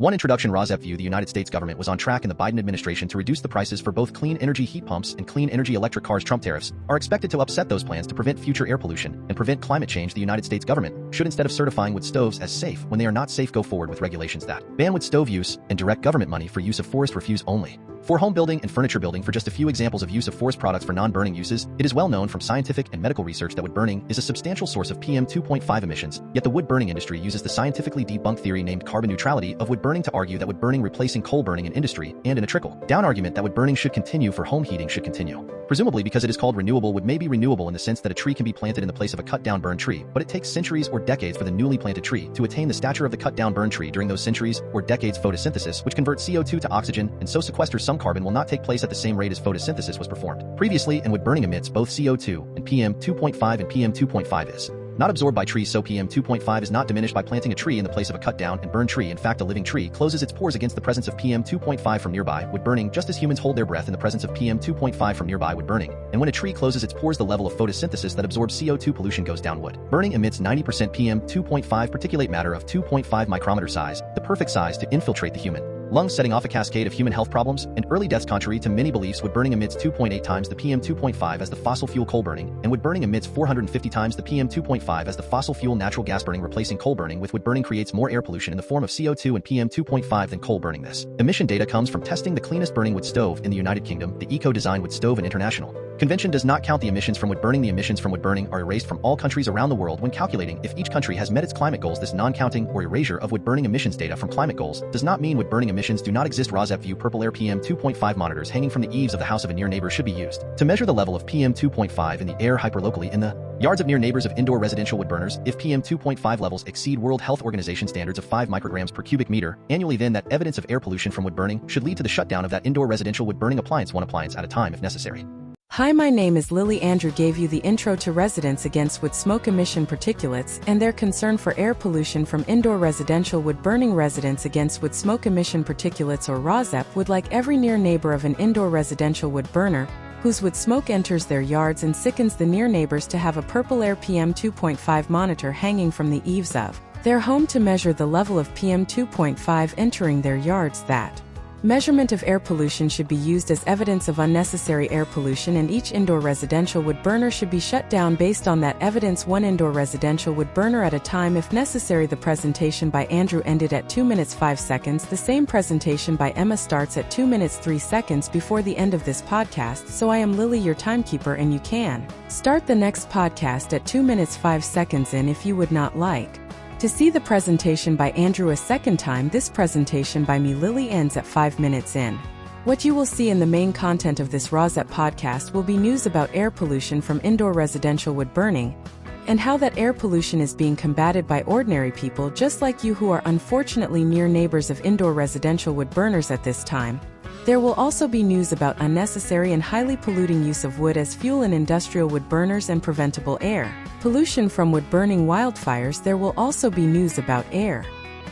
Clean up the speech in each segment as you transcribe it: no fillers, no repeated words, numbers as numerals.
1. Introduction. RAWSEP View. The United States government was on track in the Biden administration to reduce the prices for both clean energy heat pumps and clean energy electric cars. Trump tariffs are expected to upset those plans to prevent future air pollution and prevent climate change. The United States government should, instead of certifying wood stoves as safe when they are not safe, go forward with regulations that ban wood stove use and direct government money for use of forest refuse only. For home building and furniture building. For just a few examples of use of forest products for non-burning uses, it is well known from scientific and medical research that wood burning is a substantial source of PM 2.5 emissions, yet the wood burning industry uses the scientifically debunked theory named carbon neutrality of wood burning to argue that wood burning replacing coal burning in industry, and in a trickle-down argument that wood burning should continue for home heating should continue. Presumably because it is called renewable. Wood may be renewable in the sense that a tree can be planted in the place of a cut-down burned tree, but it takes centuries or decades for the newly planted tree to attain the stature of the cut-down burned tree. During those centuries or decades, photosynthesis, which converts CO2 to oxygen and so sequesters some carbon, will not take place at the same rate as photosynthesis was performed previously, and wood burning emits both CO2 and PM 2.5, and PM 2.5 is not absorbed by trees, so PM 2.5 is not diminished by planting a tree in the place of a cut-down and burned tree. In fact, a living tree closes its pores against the presence of PM 2.5 from nearby wood burning, just as humans hold their breath in the presence of PM 2.5 from nearby wood burning. And when a tree closes its pores, the level of photosynthesis that absorbs CO2 pollution goes down. Wood burning emits 90% PM 2.5 particulate matter of 2.5 micrometer size, the perfect size to infiltrate the human lungs, setting off a cascade of human health problems and early deaths. Contrary to many beliefs, wood burning emits 2.8 times the PM 2.5 as the fossil fuel coal burning, and wood burning emits 450 times the PM 2.5 as the fossil fuel natural gas burning. Replacing coal burning with wood burning creates more air pollution in the form of CO2 and PM 2.5 than coal burning. This emission data comes from testing the cleanest burning wood stove in the United Kingdom, the Eco-Design Wood Stove, and International Convention does not count the emissions from wood burning. The emissions from wood burning are erased from all countries around the world when calculating if each country has met its climate goals. This non-counting or erasure of wood burning emissions data from climate goals does not mean wood burning emissions do not exist. RAWSEP View. Purple air. PM 2.5 monitors hanging from the eaves of the house of a near neighbor should be used to measure the level of PM 2.5 in the air hyperlocally in the yards of near neighbors of indoor residential wood burners. If PM 2.5 levels exceed World Health Organization standards of 5 micrograms per cubic meter annually, then that evidence of air pollution from wood burning should lead to the shutdown of that indoor residential wood burning appliance, one appliance at a time if necessary. Hi, my name is Lily. Andrew gave you the intro to residents against wood smoke emission particulates and their concern for air pollution from indoor residential wood burning. Residents against wood smoke emission particulates, or RAWSEP, would like every near neighbor of an indoor residential wood burner whose wood smoke enters their yards and sickens the near neighbors to have a purple air PM 2.5 monitor hanging from the eaves of their home to measure the level of PM 2.5 entering their yards. That measurement of air pollution should be used as evidence of unnecessary air pollution, and each indoor residential wood burner should be shut down based on that evidence, one indoor residential wood burner at a time if necessary. The presentation by Andrew ended at 2 minutes 5 seconds. The same presentation by Emma starts at 2 minutes 3 seconds before the end of this podcast. So I am Lily, your timekeeper, and you can start the next podcast at 2 minutes 5 seconds in if you would not like to see the presentation by Andrew a second time. This presentation by me, Lily, ends at 5 minutes in. What you will see in the main content of this RAWSEP podcast will be news about air pollution from indoor residential wood burning and how that air pollution is being combated by ordinary people just like you who are unfortunately near neighbors of indoor residential wood burners at this time. There will also be news about unnecessary and highly polluting use of wood as fuel in industrial wood burners and preventable air pollution from wood burning wildfires. There will also be news about air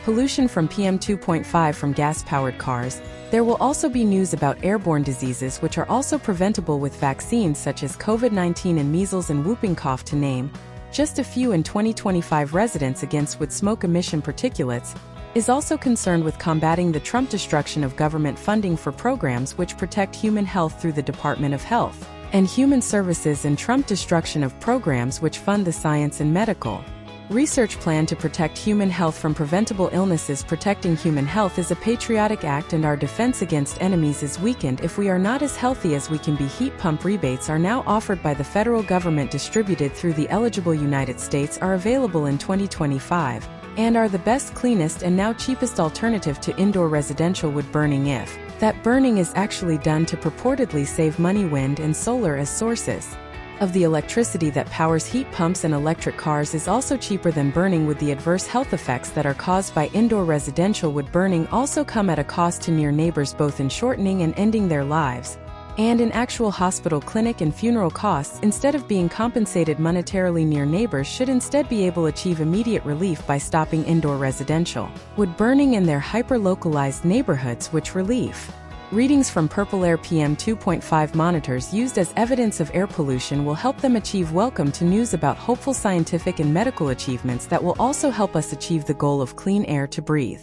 pollution from PM 2.5 from gas-powered cars. There will also be news about airborne diseases which are also preventable with vaccines such as COVID-19 and measles and whooping cough, to name just a few. In 2025, residents against wood smoke emission particulates is also concerned with combating the Trump destruction of government funding for programs which protect human health through the Department of Health and Human Services, and Trump destruction of programs which fund the science and medical research plan to protect human health from preventable illnesses. Protecting human health is a patriotic act, and our defense against enemies is weakened if we are not as healthy as we can be. Heat pump rebates are now offered by the federal government, distributed through the eligible United States, are available in 2025, and are the best, cleanest, and now cheapest alternative to indoor residential wood burning if that burning is actually done to purportedly save money. Wind and solar as sources of the electricity that powers heat pumps and electric cars is also cheaper than burning wood. The adverse health effects that are caused by indoor residential wood burning also come at a cost to near neighbors, both in shortening and ending their lives, and in actual hospital, clinic, and funeral costs. Instead of being compensated monetarily, near neighbors should instead be able to achieve immediate relief by stopping indoor residential wood burning in their hyper-localized neighborhoods, which relief readings from purple air PM 2.5 monitors used as evidence of air pollution will help them achieve. Welcome to news about hopeful scientific and medical achievements that will also help us achieve the goal of clean air to breathe.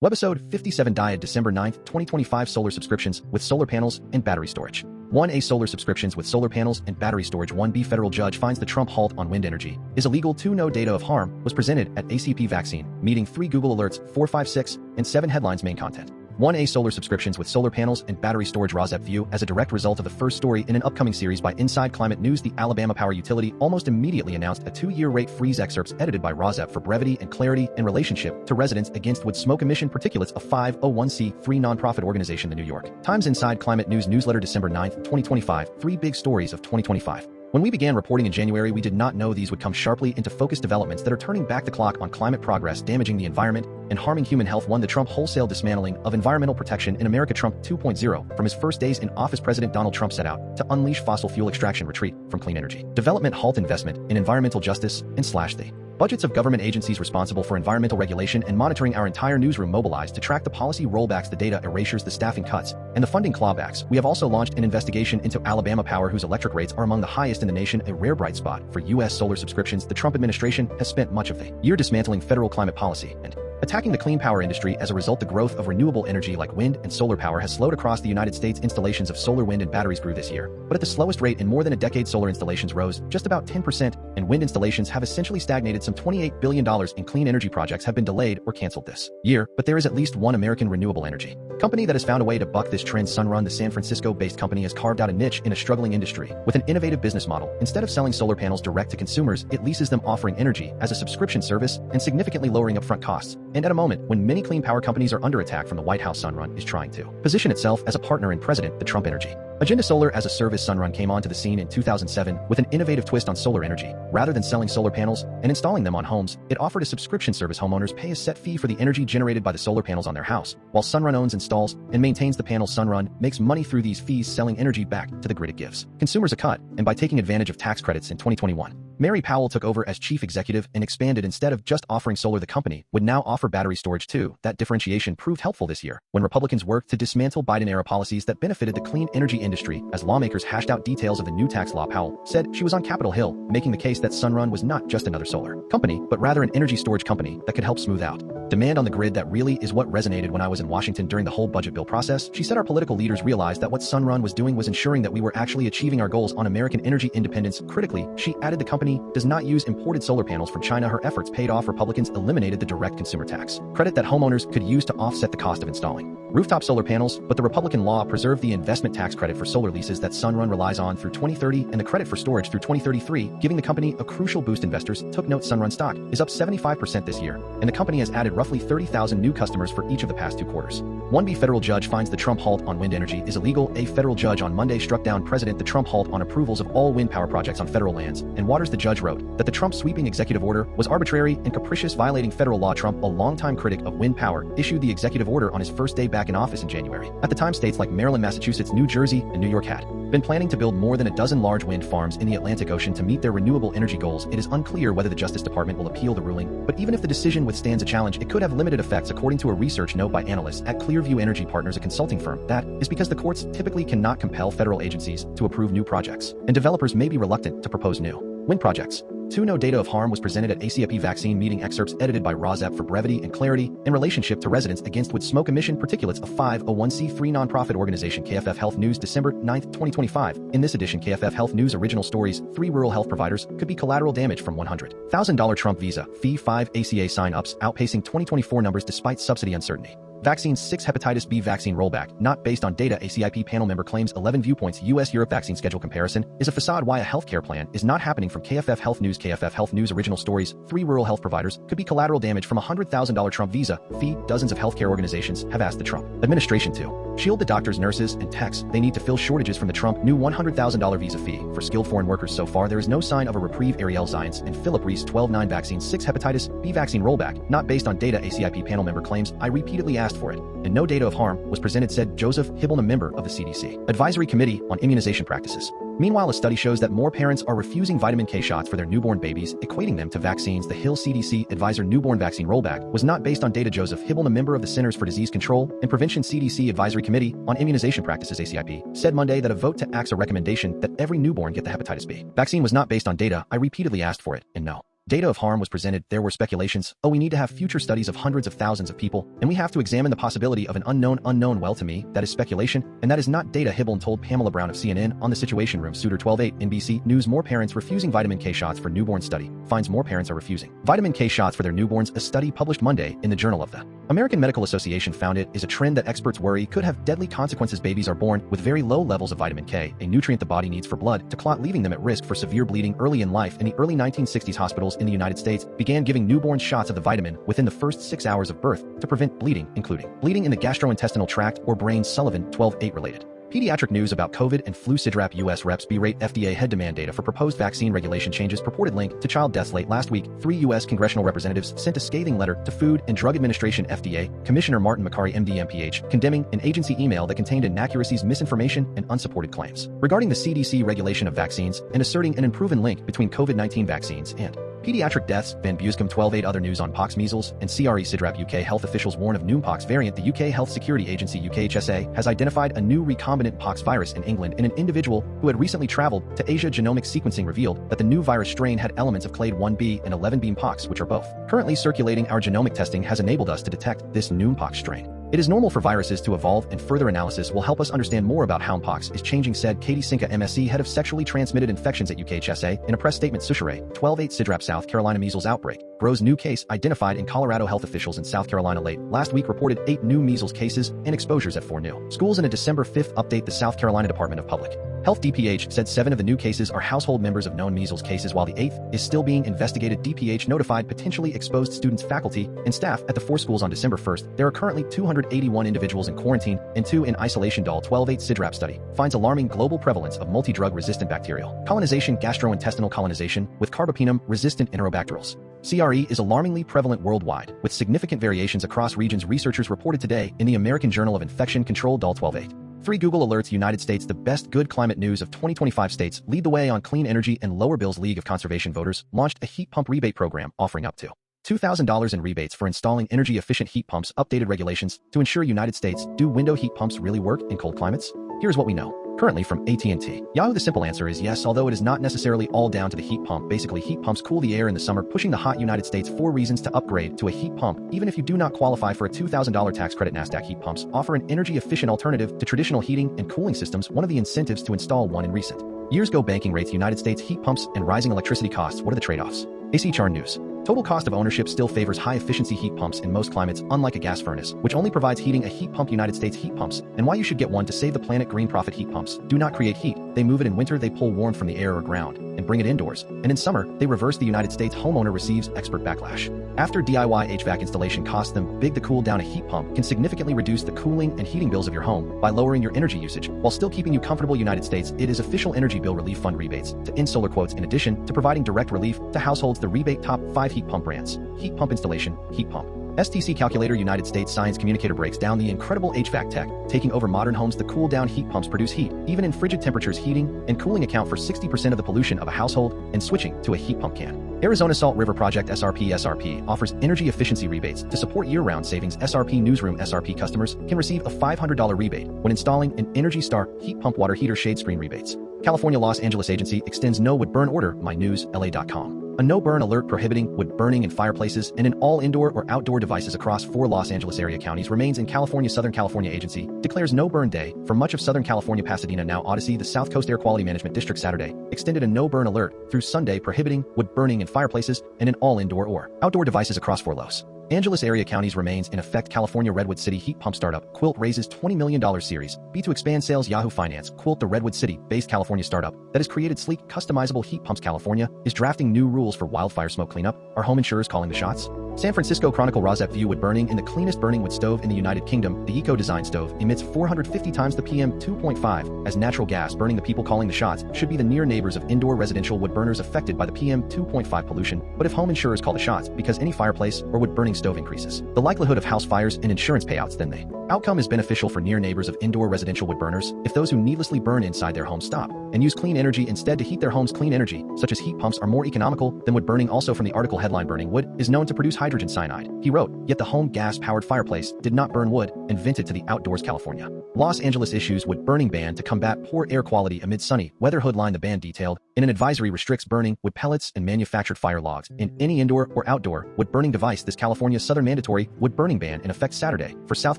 Webisode 57DHYAED December 9, 2025 Solar subscriptions with solar panels and battery storage. 1A solar subscriptions with solar panels and battery storage. 1B federal judge finds the Trump halt on wind energy is illegal. 2 No data of harm was presented at ACIP Vaccine Meeting. 3 Google Alerts 4, 5, 6, and 7 Headlines. Main content. 1A solar subscriptions with solar panels and battery storage. RAWSEP View as a direct result of the first story in an upcoming series by Inside Climate News. The Alabama Power Utility almost immediately announced a 2-year rate freeze. Excerpts edited by RAWSEP for brevity and clarity in relationship to residents against wood smoke emission particulates. A 501c3 nonprofit organization. The New York Times Inside Climate News newsletter December 9, 2025. 3 big stories of 2025. When we began reporting in January, we did not know these would come sharply into focus. Developments that are turning back the clock on climate progress, damaging the environment, and harming human health. 1. The Trump wholesale dismantling of environmental protection in America. Trump 2.0. From his first days in office, President Donald Trump set out to unleash fossil fuel extraction, retreat from clean energy development, halt investment in environmental justice, and slash the budgets of government agencies responsible for environmental regulation and monitoring. Our entire newsroom mobilized to track the policy rollbacks, the data erasures, the staffing cuts, and the funding clawbacks. We have also launched an investigation into Alabama Power, whose electric rates are among the highest in the nation, a rare bright spot for U.S. solar subscriptions. The Trump administration has spent much of the year dismantling federal climate policy and attacking the clean power industry. As a result, the growth of renewable energy like wind and solar power has slowed across the United States. Installations of solar, wind, and batteries grew this year, but at the slowest rate in more than a decade. Solar installations rose just about 10%, and wind installations have essentially stagnated. Some $28 billion in clean energy projects have been delayed or canceled this year, but there is at least one American renewable energy company that has found a way to buck this trend. Sunrun, the San Francisco-based company, has carved out a niche in a struggling industry with an innovative business model. Instead of selling solar panels direct to consumers, it leases them, offering energy as a subscription service and significantly lowering upfront costs. And at a moment when many clean power companies are under attack from the White House, Sunrun is trying to position itself as a partner in President the Trump energy agenda. Solar as a service. Sunrun came onto the scene in 2007 with an innovative twist on solar energy. Rather than selling solar panels and installing them on homes, it offered a subscription service. Homeowners pay a set fee for the energy generated by the solar panels on their house, while Sunrun owns, installs, and maintains the panels. Sunrun makes money through these fees, selling energy back to the grid. It gives consumers a cut, and by taking advantage of tax credits. In 2021, Mary Powell took over as chief executive and expanded. Instead of just offering solar, the company would now offer battery storage too. That differentiation proved helpful this year when Republicans worked to dismantle Biden-era policies that benefited the clean energy industry. As lawmakers hashed out details of the new tax law, Powell said she was on Capitol Hill, making the case that Sunrun was not just another solar company, but rather an energy storage company that could help smooth out demand on the grid. That really is what resonated when I was in Washington during the whole budget bill process. She said our political leaders realized that what Sunrun was doing was ensuring that we were actually achieving our goals on American energy independence. Critically, she added, the company does not use imported solar panels from China. Her efforts paid off. Republicans eliminated the direct consumer tax credit that homeowners could use to offset the cost of installing rooftop solar panels, but the Republican law preserved the investment tax credit for solar leases that Sunrun relies on through 2030 and the credit for storage through 2033, giving the company a crucial boost. Investors took note. Sunrun stock is up 75% this year, and the company has added roughly 30,000 new customers for each of the past 2 quarters. 1B federal judge finds the Trump halt on wind energy is illegal. A federal judge on Monday struck down President the Trump halt on approvals of all wind power projects on federal lands and waters. The judge wrote that the Trump sweeping executive order was arbitrary and capricious, violating federal law. Trump, a longtime critic of wind power, issued the executive order on his first day back in office in January. At the time, states like Maryland, Massachusetts, New Jersey, and New York had been planning to build more than a dozen large wind farms in the Atlantic Ocean to meet their renewable energy goals. It is unclear whether the Justice Department will appeal the ruling, but even if the decision withstands a challenge, it could have limited effects, according to a research note by analysts at Clearview Energy Partners, a consulting firm. That is because the courts typically cannot compel federal agencies to approve new projects, and developers may be reluctant to propose new wind projects. 2 No data of harm was presented at ACIP Vaccine Meeting. Excerpts edited by RAWSEP for brevity and clarity in relationship to residents against wood smoke emission particulates, a 501c3 nonprofit organization. KFF Health News December 9, 2025. In this edition, KFF Health News original stories: 3 rural health providers could be collateral damage from $100,000 Trump visa fee. 5 ACA sign-ups outpacing 2024 numbers despite subsidy uncertainty. Vaccines. 6 hepatitis B vaccine rollback, not based on data. ACIP panel member claims 11 viewpoints. U.S.-Europe vaccine schedule comparison is a facade. Why a healthcare plan is not happening. From KFF Health News. KFF Health News original stories: 3 rural health providers could be collateral damage from $100,000 Trump visa fee. Dozens of healthcare organizations have asked the Trump administration to shield the doctors, nurses, and techs they need to fill shortages from the Trump new $100,000 visa fee for skilled foreign workers. So far, there is no sign of a reprieve. Ariel Zines and Philip Reese. 12/9 vaccines. 6 hepatitis B vaccine rollback, not based on data. ACIP panel member claims, I repeatedly asked for it, and no data of harm was presented, said Joseph Hibble, a member of the CDC Advisory Committee on Immunization Practices. Meanwhile, a study shows that more parents are refusing vitamin K shots for their newborn babies, equating them to vaccines. The Hill CDC advisor newborn vaccine rollback was not based on data. Joseph Hibble, a member of the Centers for Disease Control and Prevention CDC Advisory Committee on Immunization Practices ACIP, said Monday that a vote to axe a recommendation that every newborn get the hepatitis B vaccine was not based on data. I repeatedly asked for it, and no Data of harm was presented. There were speculations. Oh, we need to have future studies of hundreds of thousands of people, and we have to examine the possibility of an unknown. Well, to me, that is speculation, and that is not data. Hibble told Pamela Brown of CNN on The Situation Room. Suitor 12/8 NBC News. More parents refusing vitamin K shots for newborn study finds more parents are refusing vitamin K shots for their newborns. A study published Monday in the Journal of the American Medical Association found it is a trend that experts worry could have deadly consequences. Babies are born with very low levels of vitamin K, a nutrient the body needs for blood to clot, leaving them at risk for severe bleeding early in life. In the early 1960s, hospitals in the United States began giving newborns shots of the vitamin within the first 6 hours of birth to prevent bleeding, including bleeding in the gastrointestinal tract or brain. Sullivan 12/8 related. Pediatric news about COVID and flu. SIDRAP U.S. reps berate FDA head. Demand data for proposed vaccine regulation changes. Purported link to child deaths. Late last week, 3 U.S. congressional representatives sent a scathing letter to Food and Drug Administration FDA Commissioner Martin McCary, MD, MPH, condemning an agency email that contained inaccuracies, misinformation, and unsupported claims regarding the CDC regulation of vaccines and asserting an unproven link between COVID-19 vaccines and pediatric deaths. Van Buescom 12/8 other news on pox, measles, and CRE. SIDRAP UK health officials warn of new pox variant. The UK Health Security Agency UKHSA has identified a new recombinant pox virus in England in an individual who had recently traveled to Asia. Genomic sequencing revealed that the new virus strain had elements of clade 1b and 11b pox, which are both currently circulating. Our genomic testing has enabled us to detect this new pox strain. It is normal for viruses to evolve, and further analysis will help us understand more about how pox is changing, said Katie Sinka, MSc, head of sexually transmitted infections at UKHSA, in a press statement. Sushere 12/8 SIDRAP South Carolina measles outbreak grows. New case identified in Colorado. Health officials in South Carolina late last week reported 8 new measles cases and exposures at 4 new schools in a December 5th update. The South Carolina Department of Public Health DPH said 7 of the new cases are household members of known measles cases, while the 8th is still being investigated. DPH notified potentially exposed students, faculty, and staff at the 4 schools on December 1st. There are currently 281 individuals in quarantine and 2 in isolation. Doll 12/8 SIDRAP study finds alarming global prevalence of multi-drug resistant bacterial colonization, gastrointestinal colonization with carbapenem-resistant enterobacterals. CRE is alarmingly prevalent worldwide, with significant variations across regions, researchers reported today in the American Journal of Infection Control. Doll 12/8 3 Google alerts United States the best good climate news of 2025 states lead the way on clean energy and lower bills. League of Conservation voters launched a heat pump rebate program offering up to $2,000 in rebates for installing energy-efficient heat pumps. Updated regulations to ensure United States. Do window heat pumps really work in cold climates? Here's what we know currently from AT&T. Yahoo! The simple answer is yes, although it is not necessarily all down to the heat pump. Basically, heat pumps cool the air in the summer, pushing the hot United States. 4 reasons to upgrade to a heat pump. Even if you do not qualify for a $2,000 tax credit, NASDAQ heat pumps offer an energy-efficient alternative to traditional heating and cooling systems. One of the incentives to install one in recent years. Go banking rates, United States heat pumps, and rising electricity costs. What are the trade-offs? ACIP News. Total cost of ownership still favors high-efficiency heat pumps in most climates, unlike a gas furnace, which only provides heating. A heat pump. United States heat pumps, and why you should get one to save the planet. Green Profit heat pumps do not create heat. They move it in winter. They pull warmth from the air or ground and bring it indoors. And in summer, they reverse. The United States homeowner receives expert backlash after DIY HVAC installation costs them big. The cool down. A heat pump can significantly reduce the cooling and heating bills of your home by lowering your energy usage while still keeping you comfortable. United States, it is official energy bill relief fund rebates to end solar quotes. In addition to providing direct relief to households, the rebate top 5 heat pump brands. Heat pump installation, heat pump. STC calculator. United States Science Communicator breaks down the incredible HVAC tech taking over modern homes. The cool down heat pumps produce heat even in frigid temperatures. Heating and cooling account for 60% of the pollution of a household, and switching to a heat pump can. Arizona Salt River Project SRP offers energy efficiency rebates to support year-round savings. SRP Newsroom. SRP customers can receive a $500 rebate when installing an Energy Star heat pump, water heater, shade screen rebates. California Los Angeles agency extends no wood burn order. MyNewsLA.com. A no-burn alert prohibiting wood burning in fireplaces and in all indoor or outdoor devices across 4 Los Angeles area counties remains in California. Southern California agency declares no-burn day for much of Southern California. Pasadena now Odyssey. The South Coast Air Quality Management District Saturday extended a no-burn alert through Sunday prohibiting wood burning in fireplaces and in all indoor or outdoor devices across 4 Los Angeles area counties remains in effect. California Redwood City heat pump startup Quilt raises $20 million Series B to expand sales. Yahoo Finance. Quilt, the Redwood City-based California startup that has created sleek, customizable heat pumps. California is drafting new rules for wildfire smoke cleanup. Are home insurers calling the shots? San Francisco Chronicle. RAWSEP View wood burning in the cleanest burning wood stove in the United Kingdom. The eco-design stove emits 450 times the PM 2.5 as natural gas burning. The people calling the shots should be the near neighbors of indoor residential wood burners affected by the PM 2.5 pollution. But if home insurers call the shots because any fireplace or wood burning stove increases the likelihood of house fires and insurance payouts, then the outcome is beneficial for near neighbors of indoor residential wood burners if those who needlessly burn inside their homes stop and use clean energy instead to heat their homes. Clean energy, such as heat pumps, are more economical than wood burning. Also from the article headline, burning wood is known to produce hydrogen cyanide. He wrote, yet the home gas-powered fireplace did not burn wood, invented to the outdoors. California Los Angeles issues wood burning ban to combat poor air quality amid sunny weather. Headline. The ban detailed In an advisory restricts burning wood pellets and manufactured fire logs in any indoor or outdoor wood burning device. This California Southern mandatory wood burning ban in effect Saturday for South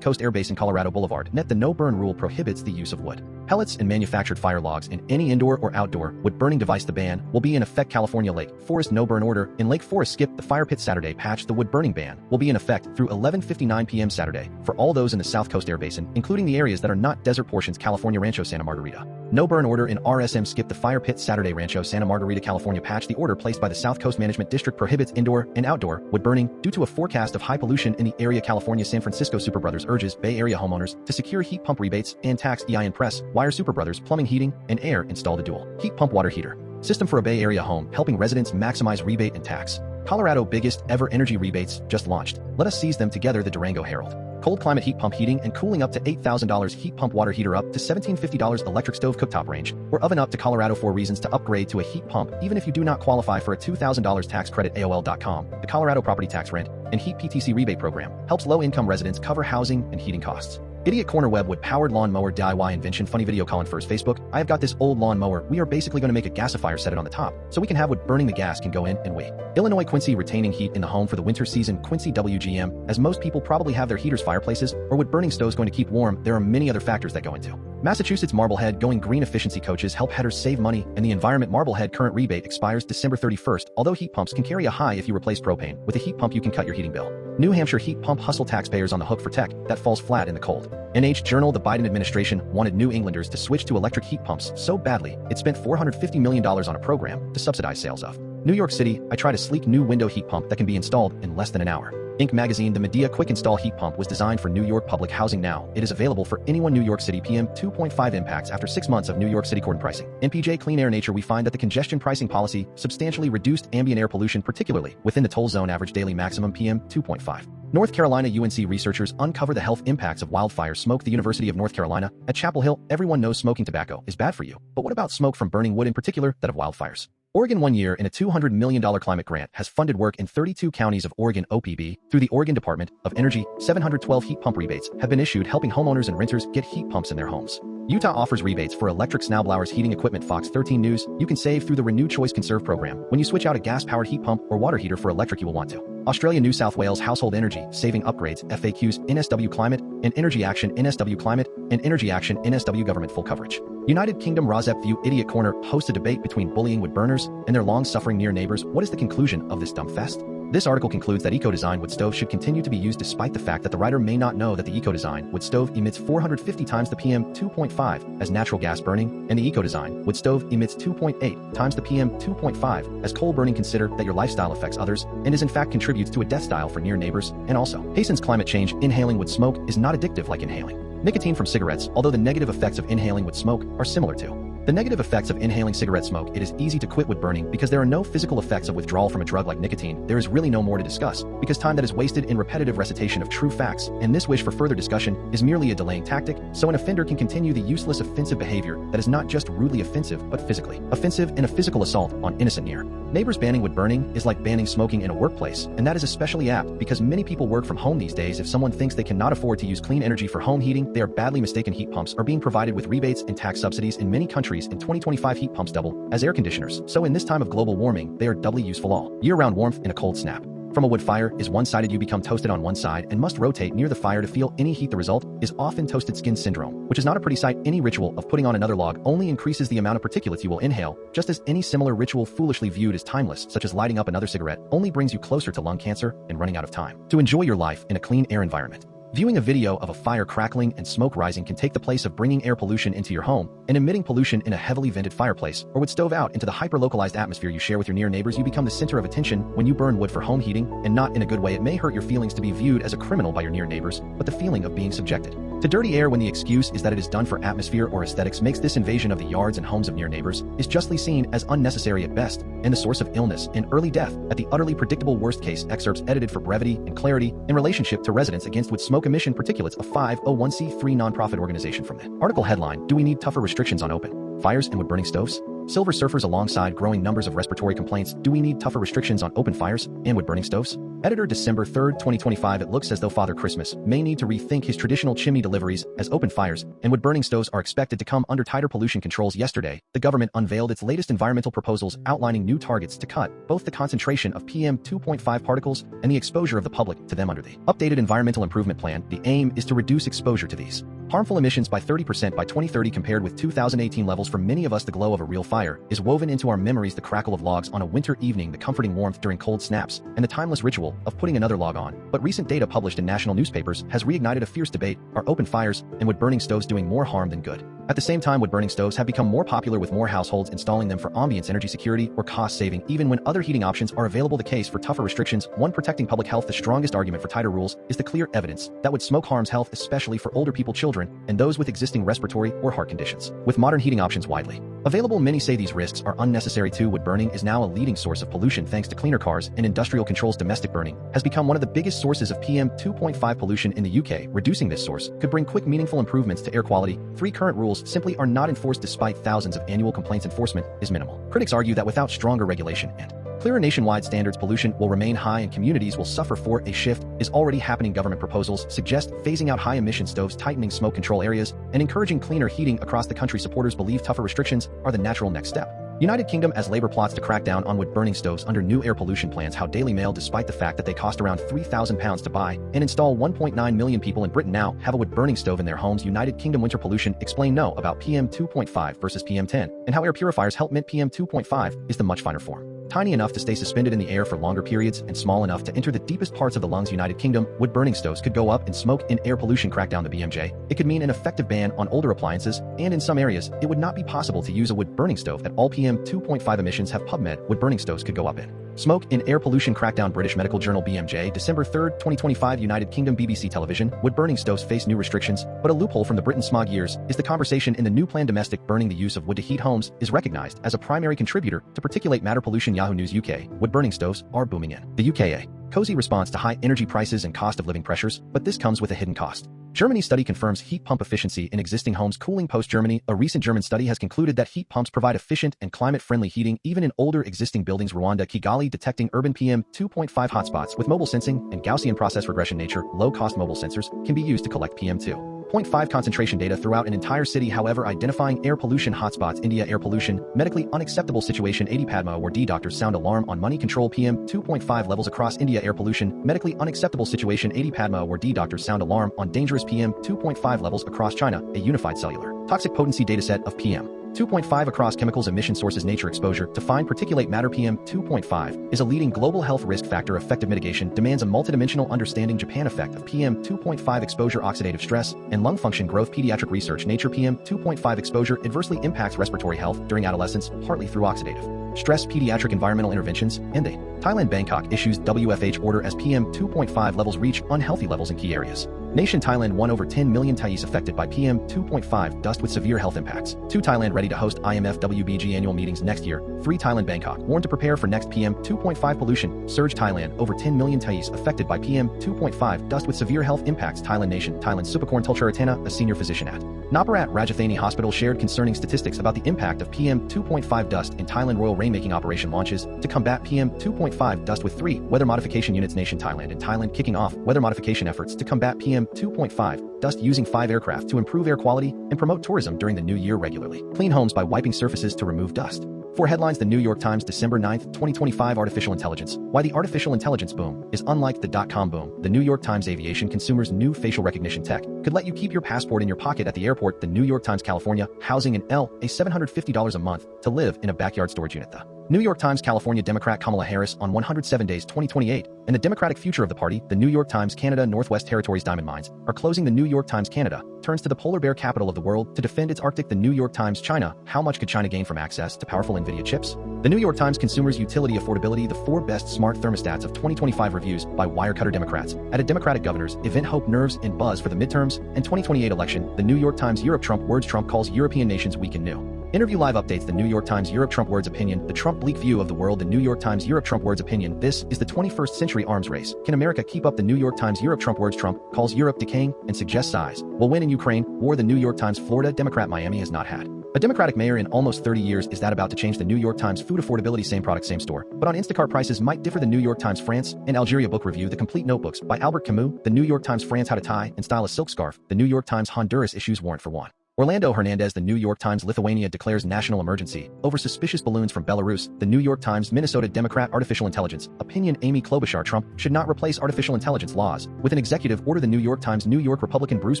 Coast Air Base in Colorado Boulevard. The no burn rule prohibits the use of wood pellets and manufactured fire logs in any indoor or outdoor wood burning device. The ban will be in effect. California Lake Forest no burn order in Lake Forest skip the fire pit Saturday patch. The wood burning ban will be in effect through 11:59 p.m. Saturday for all those in the South Coast Air Basin, including the areas that are not desert portions. California Rancho Santa Margarita no burn order in RSM skip the fire pit Saturday. Rancho Santa Margarita, California patch. The order placed by the South Coast Management District prohibits indoor and outdoor wood burning due to a forecast of high pollution in the area. California San Francisco Superbrothers urges Bay Area homeowners to secure heat pump rebates and tax EIN press wire. Superbrothers Plumbing, Heating, and Air installed a dual heat pump water heater system for a Bay Area home, helping residents maximize rebate and tax. Colorado biggest ever energy rebates just launched. Let us seize them together. The Durango Herald. Cold climate heat pump heating and cooling up to $8,000 heat pump water heater up to $1,750 electric stove cooktop range or oven up to Colorado. 4 reasons to upgrade to a heat pump even if you do not qualify for a $2,000 tax credit. AOL.com. The Colorado Property Tax Rent and Heat PTC Rebate Program helps low-income residents cover housing and heating costs. Idiot Corner Web wood powered lawn mower DIY invention. Funny video. Colin First Facebook. I have got this old lawn mower. We are basically going to make a gasifier, set it on the top so we can have wood burning. The gas can go in and we. Illinois Quincy retaining heat in the home for the winter season. Quincy WGM. As most people probably have their heaters, fireplaces, or wood burning stoves going to keep warm, there are many other factors that go into. Massachusetts Marblehead going green. Efficiency coaches help headers save money and the environment. Marblehead current rebate expires December 31st. Although heat pumps can carry a high if you replace propane with a heat pump, you can cut your heating bill. New Hampshire heat pump hustle. Taxpayers on the hook for tech that falls flat in the cold. NH Journal. The Biden administration wanted New Englanders to switch to electric heat pumps so badly it spent $450 million on a program to subsidize sales of. New York City. I tried a sleek new window heat pump that can be installed in less than an hour. Inc. Magazine. The Medea quick install heat pump was designed for New York public housing. Now it is available for anyone. New York City. PM 2.5 impacts after 6 months of New York City cordon pricing. NPJ Clean Air. Nature. We find that the congestion pricing policy substantially reduced ambient air pollution, particularly within the toll zone. Average daily maximum PM 2.5. North Carolina. UNC researchers uncover the health impacts of wildfire smoke. The University of North Carolina at Chapel Hill. Everyone knows smoking tobacco is bad for you, but what about smoke from burning wood, in particular that of wildfires? Oregon. 1 year in a $200 million climate grant has funded work in 32 counties of Oregon. OPB. Through the Oregon Department of Energy, 712 heat pump rebates have been issued, helping homeowners and renters get heat pumps in their homes. Utah offers rebates for electric snowblowers, heating equipment. Fox 13 News. You can save through the Renew Choice Conserve program. When you switch out a gas-powered heat pump or water heater for electric, you will want to. Australia. New South Wales household energy saving upgrades. FAQs. NSW Climate and Energy Action. NSW Climate and Energy Action. NSW Government full coverage. United Kingdom. RAWSEP View. Idiot Corner hosts a debate between bullying wood burners and their long-suffering near neighbors. What is the conclusion of this dumb fest? This article concludes that eco-design wood stove should continue to be used, despite the fact that the writer may not know that the eco-design wood stove emits 450 times the PM 2.5 as natural gas burning, and the eco-design wood stove emits 2.8 times the PM 2.5 as coal burning. Consider that your lifestyle affects others and is in fact contributes to a death style for near neighbors and also hastens climate change. Inhaling wood smoke is not addictive like inhaling nicotine from cigarettes, although the negative effects of inhaling wood smoke are similar to the negative effects of inhaling cigarette smoke. It is easy to quit wood burning because there are no physical effects of withdrawal from a drug like nicotine. There is really no more to discuss because time that is wasted in repetitive recitation of true facts, and this wish for further discussion is merely a delaying tactic, so an offender can continue the useless offensive behavior that is not just rudely offensive but physically offensive in a physical assault on innocent near neighbors. Banning wood burning is like banning smoking in a workplace, and that is especially apt because many people work from home these days. If someone thinks they cannot afford to use clean energy for home heating, they are badly mistaken. Heat pumps are being provided with rebates and tax subsidies in many countries. In 2025, heat pumps double as air conditioners, so in this time of global warming, they are doubly useful. All year-round warmth in a cold snap from a wood fire is one-sided. You become toasted on one side and must rotate near the fire to feel any heat. The result is often toasted skin syndrome, which is not a pretty sight. Any ritual of putting on another log only increases the amount of particulates you will inhale, just as any similar ritual foolishly viewed as timeless, such as lighting up another cigarette, only brings you closer to lung cancer and running out of time to enjoy your life in a clean air environment. Viewing a video of a fire crackling and smoke rising can take the place of bringing air pollution into your home and emitting pollution in a heavily vented fireplace or wood stove out into the hyper-localized atmosphere you share with your near neighbors. You become the center of attention when you burn wood for home heating, and not in a good way. It may hurt your feelings to be viewed as a criminal by your near neighbors, but the feeling of being subjected to dirty air when the excuse is that it is done for atmosphere or aesthetics makes this invasion of the yards and homes of near neighbors is justly seen as unnecessary at best and the source of illness and early death at the utterly predictable worst case. Excerpts edited for brevity and clarity in relationship to residents against wood smoke emission particulates, a 501c3 nonprofit organization. From the article headline, Do We Need Tougher Restrictions on Open Fires and Wood Burning Stoves? Silver surfers alongside growing numbers of respiratory complaints. Do we need tougher restrictions on open fires and wood-burning stoves? Editor December 3, 2025. It looks as though Father Christmas may need to rethink his traditional chimney deliveries as open fires and wood-burning stoves are expected to come under tighter pollution controls. Yesterday, the government unveiled its latest environmental proposals outlining new targets to cut both the concentration of PM 2.5 particles and the exposure of the public to them under the updated Environmental Improvement Plan. The aim is to reduce exposure to these harmful emissions by 30% by 2030 compared with 2018 levels. For many of us, the glow of a real fire is woven into our memories, the crackle of logs on a winter evening, the comforting warmth during cold snaps, and the timeless ritual of putting another log on. But recent data published in national newspapers has reignited a fierce debate. Are open fires and wood-burning stoves doing more harm than good? At the same time, wood-burning stoves have become more popular with more households installing them for ambience energy security or cost saving, even when other heating options are available. The case for tougher restrictions, one, protecting public health. The strongest argument for tighter rules is the clear evidence that wood smoke harms health, especially for older people, children, and those with existing respiratory or heart conditions. With modern heating options widely available, many say these risks are unnecessary too. Wood burning is now a leading source of pollution thanks to cleaner cars and industrial controls. Domestic burning has become one of the biggest sources of PM 2.5 pollution in the UK. Reducing this source could bring quick, meaningful improvements to air quality. 3. Current rules simply are not enforced despite thousands of annual complaints. Enforcement is minimal. Critics argue that without stronger regulation and clearer nationwide standards, pollution will remain high and communities will suffer. For a shift is already happening. Government proposals suggest phasing out high-emission stoves, tightening smoke control areas, and encouraging cleaner heating across the country. Supporters believe tougher restrictions are the natural next step. United Kingdom as Labour plots to crack down on wood-burning stoves under new air pollution plans. How Daily Mail, despite the fact that they cost around £3,000 to buy and install, 1.9 million people in Britain now have a wood-burning stove in their homes. United Kingdom winter pollution. Explain no about PM 2.5 versus PM 10 and how air purifiers help. Mint PM 2.5 is the much finer form, tiny enough to stay suspended in the air for longer periods and small enough to enter the deepest parts of the lungs. United Kingdom wood-burning stoves could go up in smoke and air pollution. Crackdown the BMJ. It could mean an effective ban on older appliances, and in some areas, it would not be possible to use a wood-burning stove at all. PM 2.5 emissions have PubMed. Wood-burning stoves could go up in smoke and air pollution. Crackdown. British Medical Journal. BMJ, December 3, 2025. United Kingdom. BBC Television. Wood-burning stoves face new restrictions, but a loophole from the Britain smog years is the conversation in the new plan. Domestic burning. The use of wood to heat homes is recognized as a primary contributor to particulate matter pollution. Yahoo News. UK. Wood-burning stoves are booming in the UK. Cozy response to high energy prices and cost of living pressures, but this comes with a hidden cost. Germany study confirms heat pump efficiency in existing homes. Cooling post. Germany. A recent German study has concluded that heat pumps provide efficient and climate-friendly heating even in older existing buildings. Rwanda. Kigali. Detecting urban PM 2.5 hotspots with mobile sensing and Gaussian process regression. Nature. Low-cost mobile sensors can be used to collect PM 2.5 concentration data throughout an entire city. However, identifying air pollution hotspots. India. Air pollution, medically unacceptable situation. 80 Padma or D. Doctors sound alarm on money control. PM 2.5 levels across India. Air pollution, medically unacceptable situation. 80 Padma or D. Doctors sound alarm on dangerous PM 2.5 levels across China. A unified cellular toxic potency dataset of PM 2.5 across chemicals. Emission sources. Nature. Exposure to fine particulate matter. PM 2.5 is a leading global health risk factor. Effective mitigation demands a multidimensional understanding. Japan. Effect of PM 2.5 exposure. Oxidative stress and lung function growth. Pediatric research. Nature. PM 2.5 exposure adversely impacts respiratory health during adolescence, partly through oxidative stress. Pediatric environmental interventions. And Thailand. Bangkok issues WFH order as PM 2.5 levels reach unhealthy levels in key areas. Nation. Thailand. 1 over 10 million Thais affected by PM 2.5 dust with severe health impacts. 2. Thailand ready to host IMF WBG annual meetings next year. 3. Thailand. Bangkok warned to prepare for next PM 2.5 pollution surge. Thailand. Over 10 million Thais affected by PM 2.5 dust with severe health impacts. Thailand. Nation. Thailand. Supakorn Tulcharatana, a senior physician at Naparat Rajathani Hospital, shared concerning statistics about the impact of PM 2.5 dust in Thailand. Royal rainmaking operation launches to combat PM 2.5 dust with 3 weather modification units. Nation. Thailand. And Thailand kicking off weather modification efforts to combat PM 2.5 dust using 5 aircraft to improve air quality and promote tourism during the new year. Regularly clean homes by wiping surfaces to remove dust. 4 headlines. The New York Times, December 9, 2025. Artificial intelligence. Why the artificial intelligence boom is unlike the dot-com boom. The New York Times. Aviation consumers' new facial recognition tech could let you keep your passport in your pocket at the airport. The New York Times. California. Housing and $750 a month to live in a backyard storage unit. The New York Times. California Democrat Kamala Harris on 107 days 2028 and the Democratic future of the party. The New York Times. Canada. Northwest Territories diamond mines are closing. The New York Times. Canada turns to the polar bear capital of the world to defend its Arctic. The New York Times. China. How much could China gain from access to powerful NVIDIA chips? The New York Times. Consumers' utility affordability. The 4 best smart thermostats of 2025 reviews by Wirecutter. Democrats at a Democratic governor's event hope nerves and buzz for the midterms and 2028 election. The New York Times. Europe. Trump words. Trump calls European nations weak and new. Interview live updates. The New York Times. Europe. Trump words. Opinion. The Trump bleak view of the world. The New York Times. Europe. Trump words. Opinion. This is the 21st century arms race. Can America keep up? The New York Times. Europe. Trump words. Trump calls Europe decaying and suggests size will win in Ukraine war. The New York Times. Florida Democrat. Miami has not had A Democratic mayor in almost 30 years is that about to change the New York Times food affordability same product same store, but on Instacart prices might differ. The New York Times France and Algeria book review. The complete notebooks by Albert Camus. The New York Times France how to tie and style a silk scarf. The New York Times Honduras issues warrant for one. Orlando Hernandez. The New York Times Lithuania declares national emergency over suspicious balloons from Belarus. The New York Times Minnesota Democrat artificial intelligence opinion. Amy Klobuchar. Trump should not replace artificial intelligence laws with an executive order. The New York Times New York Republican Bruce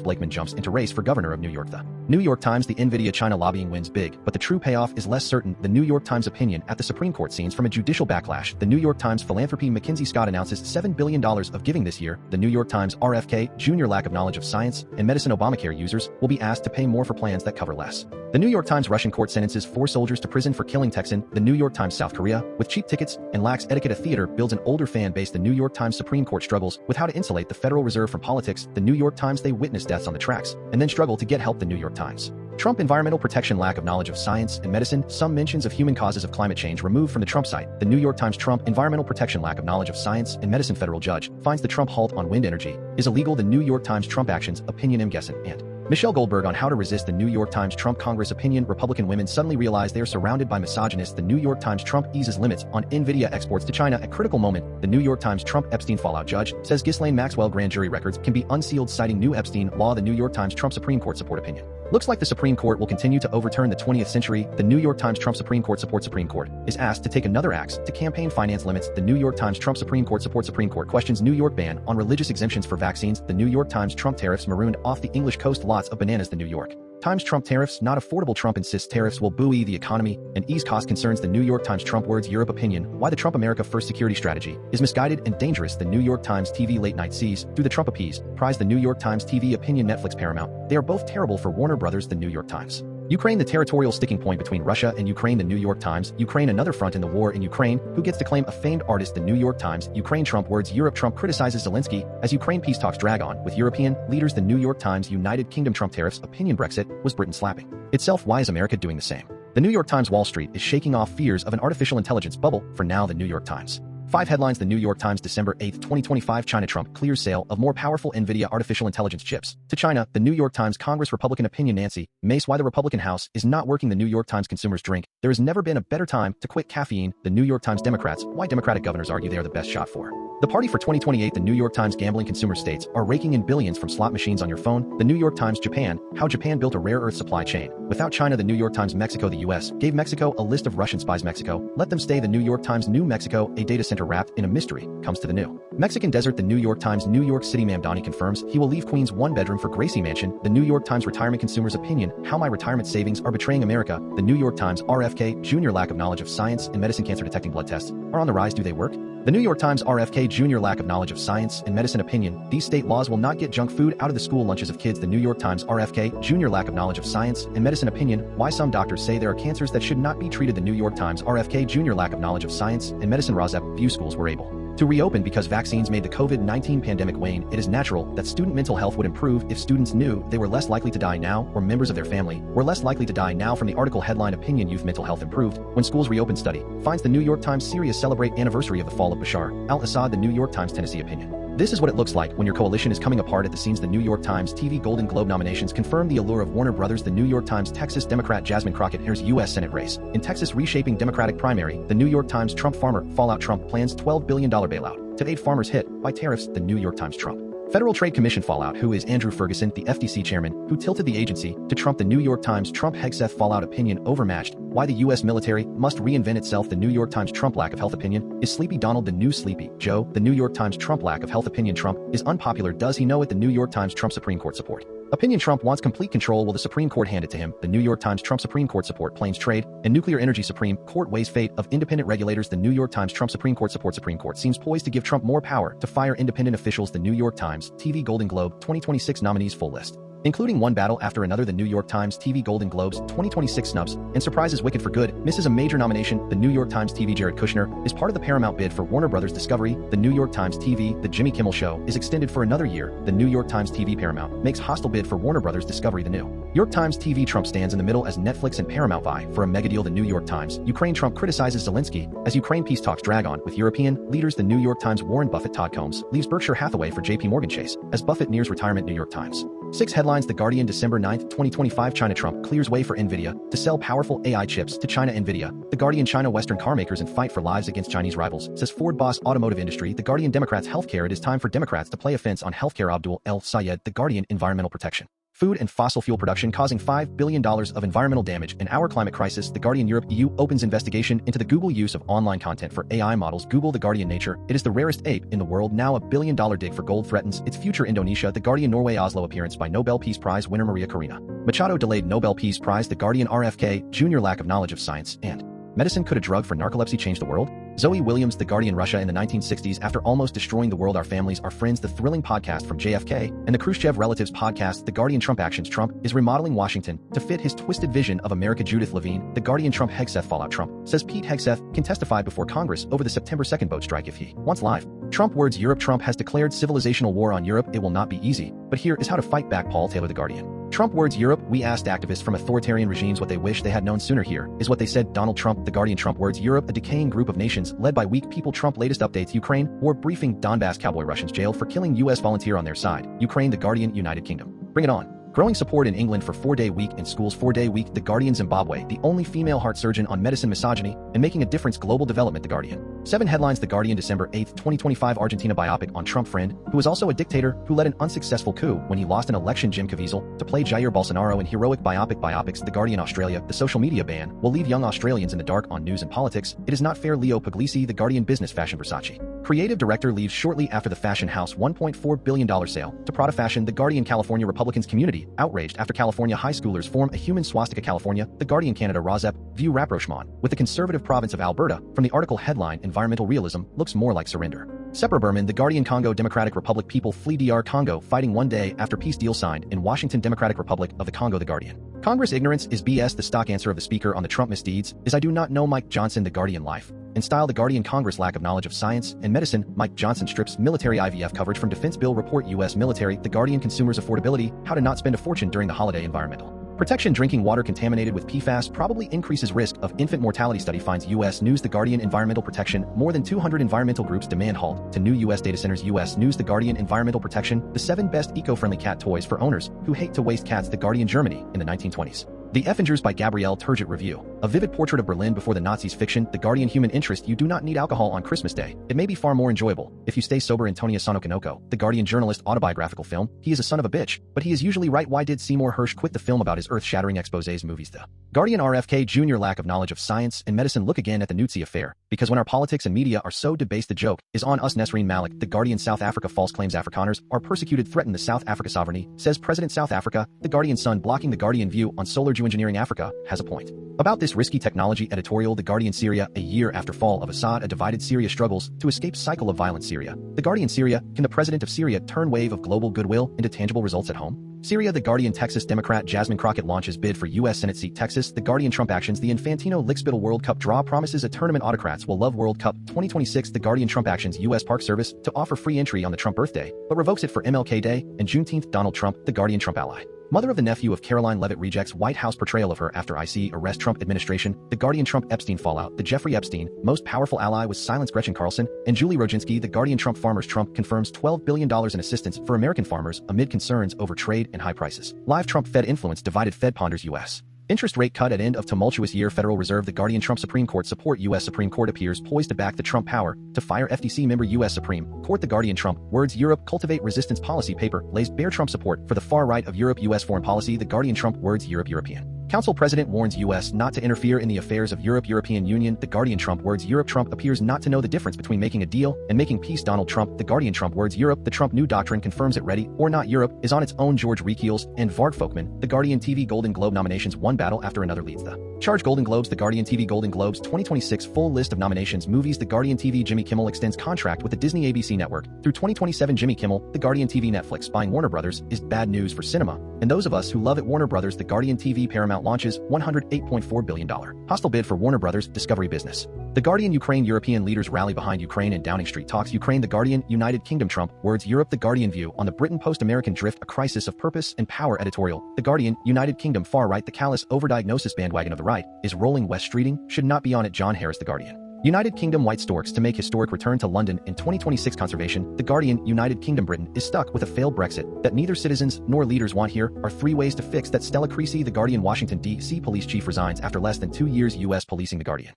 Blakeman jumps into race for governor of New York. The New York Times the Nvidia China lobbying wins big, but the true payoff is less certain. The New York Times opinion at the Supreme Court scenes from a judicial backlash. The New York Times philanthropy. Mackenzie Scott announces $7 billion of giving this year. The New York Times RFK Jr. lack of knowledge of science and medicine. Obamacare users will be asked to pay more for plans that cover less. The New York Times Russian court sentences 4 soldiers to prison for killing Texan. The New York Times South Korea, with cheap tickets and lacks etiquette. A theater builds an older fan base. The New York Times Supreme Court struggles with how to insulate the Federal Reserve from politics. The New York Times they witness deaths on the tracks and then struggle to get help. The New York Times Trump environmental protection lack of knowledge of science and medicine. Some mentions of human causes of climate change removed from the Trump site. The New York Times Trump environmental protection lack of knowledge of science and medicine. Federal judge finds the Trump halt on wind energy is illegal. The New York Times Trump actions opinion. M. Gessen and Michelle Goldberg on how to resist. The New York Times Trump Congress opinion. Republican women suddenly realize they are surrounded by misogynists. The New York Times Trump eases limits on Nvidia exports to China at critical moment. The New York Times Trump Epstein fallout judge says Ghislaine Maxwell grand jury records can be unsealed citing new Epstein law. The New York Times Trump Supreme Court support opinion. Looks like the Supreme Court will continue to overturn the 20th century. The New York Times Trump Supreme Court support. Supreme Court is asked to take another axe to campaign finance limits. The New York Times Trump Supreme Court support. Supreme Court questions New York ban on religious exemptions for vaccines. The New York Times Trump tariffs marooned off the English coast lots of bananas. The New York Times Trump tariffs not affordable. Trump insists tariffs will buoy the economy and ease cost concerns. The New York Times Trump words Europe opinion. Why the Trump America First security strategy is misguided and dangerous. The New York Times TV late night sees through the Trump appease prize. The New York Times TV opinion. Netflix Paramount. They are both terrible for Warner Brothers. The New York Times Ukraine the territorial sticking point between Russia and Ukraine. The New York Times Ukraine another front in the war in Ukraine. Who gets to claim a famed artist? The New York Times Ukraine Trump words Europe. Trump criticizes Zelensky as Ukraine peace talks drag on with European leaders. The New York Times United Kingdom Trump tariffs opinion. Brexit was Britain slapping itself. Why is America doing the same? The New York Times Wall Street is shaking off fears of an artificial intelligence bubble for now. The New York Times 5 headlines. The New York Times December 8, 2025 China Trump clears sale of more powerful Nvidia artificial intelligence chips to China. The New York Times Congress Republican opinion. Nancy Mace why the Republican House is not working. The New York Times consumers drink. There has never been a better time to quit caffeine. The New York Times Democrats why Democratic governors argue they are the best shot for the party for 2028. The New York Times gambling consumer states are raking in billions from slot machines on your phone. The New York Times Japan how Japan built a rare earth supply chain without China. The New York Times Mexico the U.S. gave Mexico a list of Russian spies. Mexico let them stay. The New York Times New Mexico a data center wrapped in a mystery comes to the new Mexican desert. The New York Times New York City Mamdani confirms he will leave Queens 1-bedroom for Gracie Mansion. The New York Times retirement consumers opinion how my retirement savings are betraying America. The New York Times RFK Jr. lack of knowledge of science and medicine. Cancer detecting blood tests are on the rise. Do they work? The New York Times RFK Jr. lack of knowledge of science and medicine opinion. These state laws will not get junk food out of the school lunches of kids. The New York Times RFK Jr. lack of knowledge of science and medicine opinion. Why some doctors say there are cancers that should not be treated. The New York Times RFK Jr. lack of knowledge of science and medicine. RAWSEP View schools were able to reopen because vaccines made the COVID-19 pandemic wane. It is natural that student mental health would improve if students knew they were less likely to die now or members of their family were less likely to die now. From the article headline opinion youth mental health improved when schools reopened. Study finds the New York Times Syria celebrate anniversary of the fall of Bashar al-Assad. The New York Times Tennessee opinion. This is what it looks like when your coalition is coming apart at the seams. The New York Times TV Golden Globe nominations confirm the allure of Warner Brothers. The New York Times Texas Democrat Jasmine Crockett enters U.S. Senate race in Texas reshaping Democratic primary. The New York Times Trump farmer fallout. Trump plans $12 billion bailout to aid farmers hit by tariffs. The New York Times Trump Federal Trade Commission fallout. Who is Andrew Ferguson, the FTC chairman, who tilted the agency to Trump? The New York Times Trump Hegseth fallout opinion overmatched. Why the U.S. military must reinvent itself. The New York Times Trump lack of health opinion. Is Sleepy Donald the new Sleepy Joe? The New York Times Trump lack of health opinion. Trump is unpopular. Does he know it? The New York Times Trump Supreme Court support opinion. Trump wants complete control. Will the Supreme Court hand it to him? The New York Times Trump Supreme Court support planes trade and nuclear energy. Supreme Court weighs fate of independent regulators. The New York Times Trump Supreme Court support. Supreme Court seems poised to give Trump more power to fire independent officials. The New York Times TV Golden Globe 2026 nominees full list, including one battle after another. The New York Times TV Golden Globes 2026 snubs and surprises. Wicked for Good misses a major nomination. The New York Times TV Jared Kushner is part of the Paramount bid for Warner Brothers Discovery. The New York Times TV The Jimmy Kimmel Show is extended for another year. The New York Times TV Paramount makes hostile bid for Warner Brothers Discovery. The New York Times TV Trump stands in the middle as Netflix and Paramount vie for a mega deal. The New York Times Ukraine Trump criticizes Zelensky as Ukraine peace talks drag on with European leaders. The New York Times Warren Buffett Todd Combs leaves Berkshire Hathaway for JP Morgan Chase as Buffett nears retirement. New York Times 6 headlines. The Guardian, December 9, 2025. China. Trump clears way for NVIDIA to sell powerful AI chips to China. NVIDIA. The Guardian, China. Western carmakers in fight for lives against Chinese rivals, says Ford boss. Automotive industry. The Guardian, Democrats. Healthcare. It is time for Democrats to play offense on healthcare. Abdul El Sayed. The Guardian, environmental protection. Food and fossil fuel production causing $5 billion of environmental damage in our climate crisis. The Guardian, Europe. EU opens investigation into the Google use of online content for AI models. Google. The Guardian, Nature. It is the rarest ape in the world. Now $1 billion dig for gold threatens its future. Indonesia. The Guardian, Norway. Oslo appearance by Nobel Peace Prize winner Maria Corina Machado delayed Nobel Peace Prize. The Guardian, RFK Jr. lack of knowledge of science and medicine. Could a drug for narcolepsy change the world? Zoe Williams. The Guardian, Russia in the 1960s after almost destroying the world. Our families, our friends. The thrilling podcast from JFK and the Khrushchev relatives podcast. The Guardian, Trump actions. Trump is remodeling Washington to fit his twisted vision of America. Judith Levine. The Guardian, Trump Hegseth fallout. Trump says Pete Hegseth can testify before Congress over the September 2nd boat strike if he wants live. Trump words. Europe. Trump has declared civilizational war on Europe. It will not be easy, but here is how to fight back. Paul Taylor. The Guardian. Trump words. Europe. We asked activists from authoritarian regimes what they wish they had known sooner. Here is what they said. Donald Trump. The Guardian. Trump words. Europe, a decaying group of nations led by weak people. Trump latest updates. Ukraine war briefing. Donbass cowboy Russians jailed for killing U.S. volunteer on their side. Ukraine. The Guardian. United Kingdom. Bring it on. Growing support in England for 4-day week in schools. 4-day week. The Guardian, Zimbabwe. The only female heart surgeon on medicine. Misogyny and making a difference. Global development. The Guardian. 7 headlines. The Guardian, December 8, 2025. Argentina biopic on Trump friend, who was also a dictator, who led an unsuccessful coup when he lost an election. Jim Caviezel to play Jair Bolsonaro in heroic biopic. Biopics. The Guardian, Australia. The social media ban will leave young Australians in the dark on news and politics. It is not fair. Leo Puglisi. The Guardian, business. Fashion. Versace creative director leaves shortly after the fashion house $1.4 billion sale to Prada Fashion. The Guardian, California Republicans community outraged after California high schoolers form a human swastika. California. The Guardian, Canada. RAWSEP View rapprochement with the conservative province of Alberta. From the article headline, environmental realism looks more like surrender. Sepra Berman. The Guardian, Congo Democratic Republic. People flee DR Congo fighting 1 day after peace deal signed in Washington. Democratic Republic of the Congo. The Guardian. Congress ignorance is BS. The stock answer of the speaker on the Trump misdeeds is I do not know. Mike Johnson. The Guardian, life and style. The Guardian, Congress lack of knowledge of science and medicine. Mike Johnson strips military IVF coverage from defense bill report. U.S. military. The Guardian, consumers affordability, how to not spend a fortune during the holiday. Environmental protection. Drinking water contaminated with PFAS probably increases risk of infant mortality. Study finds. U.S. News. The Guardian, environmental protection. More than 200 environmental groups demand halt to new U.S. data centers. U.S. News. The Guardian, environmental protection. The 7 best eco-friendly cat toys for owners who hate to waste cats. The Guardian, Germany in the 1920s. The Effingers by Gabrielle Turgett review. A vivid portrait of Berlin before the Nazis. Fiction. The Guardian, human interest. You do not need alcohol on Christmas Day. It may be far more enjoyable if you stay sober. Antonia Sonokanoko. The Guardian, journalist. Autobiographical film. He is a son of a bitch, but he is usually right. Why did Seymour Hersh quit the film about his earth-shattering exposés? Movies. The Guardian, RFK Jr. lack of knowledge of science and medicine. Look again at the Nutsi affair, because when our politics and media are so debased, the joke is on us. Nesreen Malik. The Guardian, South Africa. False claims. Afrikaners are persecuted. Threaten the South Africa sovereignty, says President. South Africa. The Guardian, Sun blocking. The Guardian, view on solar geoengineering. Africa has a point about this risky technology. Editorial. The Guardian, Syria. A year after fall of Assad, a divided Syria struggles to escape cycle of violence. Syria. The Guardian, Syria. Can the president of Syria turn wave of global goodwill into tangible results at home? Syria. The Guardian, Texas. Democrat Jasmine Crockett launches bid for U.S. Senate seat. Texas. The Guardian, Trump actions. The Infantino Lickspittle World Cup draw promises a tournament autocrats will love. World Cup 2026. The Guardian, Trump actions. U.S. Park Service to offer free entry on the Trump birthday, but revokes it for MLK Day and Juneteenth. Donald Trump. The Guardian, Trump ally. Mother of the nephew of Caroline Leavitt rejects White House portrayal of her after IC arrest. Trump administration. The Guardian, Trump Epstein fallout. The Jeffrey Epstein most powerful ally was silence. Gretchen Carlson and Julie Roginski. The Guardian, Trump farmers. Trump confirms $12 billion in assistance for American farmers amid concerns over trade and high prices. Live. Trump Fed influence divided. Fed ponders U.S. interest rate cut at end of tumultuous year. Federal Reserve. The Guardian, Trump Supreme Court support. U.S. Supreme Court appears poised to back the Trump power to fire FTC member. U.S. Supreme Court. The Guardian, Trump words. Europe cultivate resistance policy paper lays bare Trump support for the far right of Europe. U.S. foreign policy. The Guardian, Trump words. Europe. European Council president warns U.S. not to interfere in the affairs of Europe. European Union. The Guardian, Trump words. Europe. Trump appears not to know the difference between making a deal and making peace. Donald Trump. The Guardian, Trump words. Europe. The Trump new doctrine confirms it. Ready or not, Europe is on its own. George Rekiels and Varg Folkman. The Guardian TV Golden Globe nominations. One battle after another leads the charge. Golden Globes. The Guardian TV Golden Globes 2026 full list of nominations. Movies. The Guardian TV. Jimmy Kimmel extends contract with the Disney ABC network through 2027. Jimmy Kimmel. The Guardian TV. Netflix buying Warner Brothers is bad news for cinema and those of us who love it. Warner Brothers. The Guardian TV. Paramount launches $108.4 billion hostile bid for Warner Brothers Discovery business. The Guardian, Ukraine. European leaders rally behind Ukraine in Downing Street talks. Ukraine. The Guardian, United Kingdom. Trump words. Europe. The Guardian view on the Britain post-American drift, a crisis of purpose and power. Editorial. The Guardian, United Kingdom. Far right. The callous overdiagnosis bandwagon of the right is rolling west. Streeting should not be on it. John Harris. The Guardian. United Kingdom white storks to make historic return to London in 2026 conservation. The Guardian, United Kingdom Britain, is stuck with a failed Brexit that neither citizens nor leaders want. Here are 3 ways to fix that. Stella Creasy, The Guardian, Washington, D.C. police chief resigns after less than 2 years U.S. policing. The Guardian.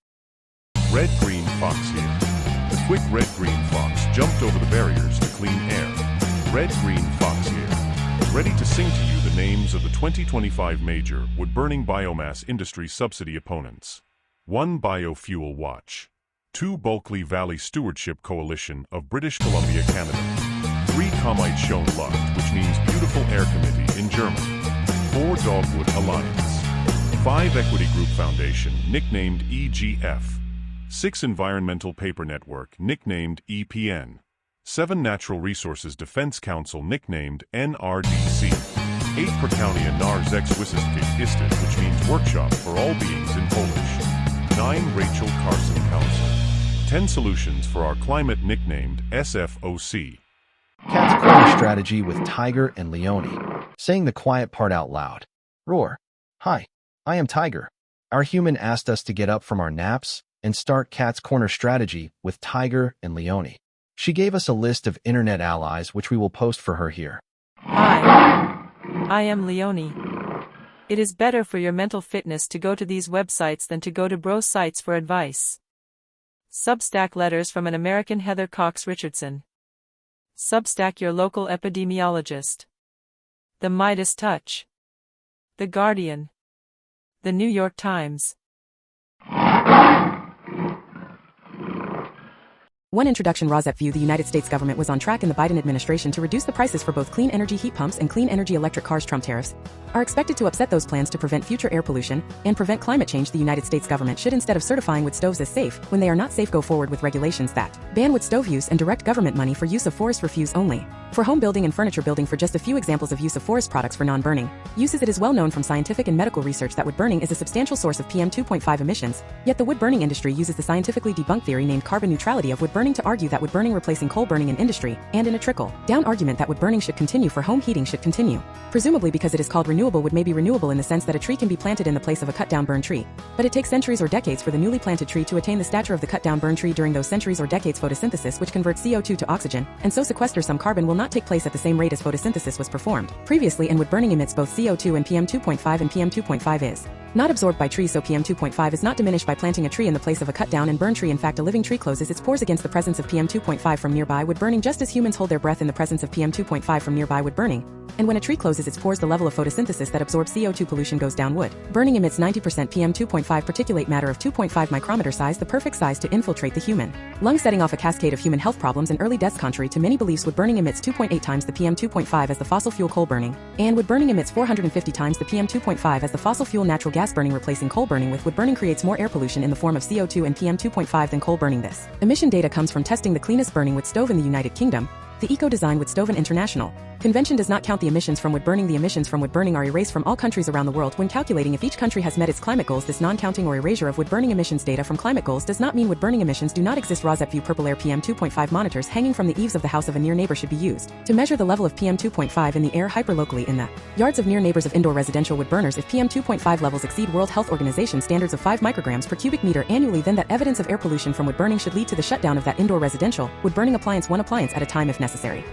Red-green fox here. The quick red-green fox jumped over the barriers to clean air. Red-green fox here. Ready to sing to you the names of the 2025 major wood-burning biomass industry subsidy opponents. 1 Biofuel Watch. 2 Bulkley Valley Stewardship Coalition of British Columbia, Canada. 3 Kommite Schoen Luft, which means Beautiful Air Committee in German. 4 Dogwood Alliance. 5 Equity Group Foundation, nicknamed EGF. 6 Environmental Paper Network, nicknamed EPN. 7 Natural Resources Defense Council, nicknamed NRDC. 8 Prakaunia Narzeks Wissenschaft Istet, which means Workshop for All Beings in Polish. 9 Rachel Carson Council. 10 Solutions for Our Climate, nicknamed SFOC. Cat's corner strategy with Tiger and Leone. Saying the quiet part out loud. Roar. Hi, I am Tiger. Our human asked us to get up from our naps and start Cat's corner strategy with Tiger and Leone. She gave us a list of internet allies, which we will post for her here. Hi, I am Leone. It is better for your mental fitness to go to these websites than to go to bro sites for advice. Substack letters from an American Heather Cox Richardson. Substack your local epidemiologist. The Midas Touch. The Guardian. The New York Times. One introduction. RAWSEP View. The United States government was on track in the Biden administration to reduce the prices for both clean energy heat pumps and clean energy electric cars. Trump tariffs are expected to upset those plans to prevent future air pollution and prevent climate change. The United States government should, instead of certifying wood stoves as safe when they are not safe, go forward with regulations that ban wood stove use and direct government money for use of forest refuse only for home building and furniture building. For just a few examples of use of forest products for non-burning uses, it is well known from scientific and medical research that wood burning is a substantial source of PM 2.5 emissions. Yet the wood burning industry uses the scientifically debunked theory named carbon neutrality of wood burning to argue that wood burning replacing coal burning in industry and in a trickle-down argument that wood burning should continue for home heating should continue. Presumably because it is called renewable, wood may be renewable in the sense that a tree can be planted in the place of a cut-down burned tree. But it takes centuries or decades for the newly planted tree to attain the stature of the cut-down burned tree. During those centuries or decades, photosynthesis, which converts CO2 to oxygen and so sequesters some carbon, will not take place at the same rate as photosynthesis was performed previously, and wood burning emits both CO2 and PM 2.5, and PM 2.5 is not absorbed by trees, so PM 2.5 is not diminished by planting a tree in the place of a cut down and burn tree. In fact, a living tree closes its pores against the presence of PM 2.5 from nearby wood burning, just as humans hold their breath in the presence of PM 2.5 from nearby wood burning. And when a tree closes its pores, the level of photosynthesis that absorbs CO2 pollution goes down. Wood burning emits 90% PM 2.5 particulate matter of 2.5 micrometer size, the perfect size to infiltrate the human lung, setting off a cascade of human health problems and early deaths. Contrary to many beliefs, wood burning emits 2.8 times the PM 2.5 as the fossil fuel coal burning, and wood burning emits 450 times the PM 2.5 as the fossil fuel natural gas burning. Replacing coal burning with wood burning creates more air pollution in the form of CO2 and PM 2.5 than coal burning. This emission data comes from testing the cleanest burning wood stove in the United Kingdom. The Eco-Design Wood Stove and International Convention does not count the emissions from wood burning. The emissions from wood burning are erased from all countries around the world when calculating if each country has met its climate goals. This non-counting or erasure of wood burning emissions data from climate goals does not mean wood burning emissions do not exist. RAWSEP View. Purple air. PM 2.5 monitors hanging from the eaves of the house of a near neighbor should be used to measure the level of PM 2.5 in the air hyperlocally in the yards of near neighbors of indoor residential wood burners. If PM 2.5 levels exceed World Health Organization standards of 5 micrograms per cubic meter annually, then that evidence of air pollution from wood burning should lead to the shutdown of that indoor residential wood burning appliance, one appliance at a time if necessary.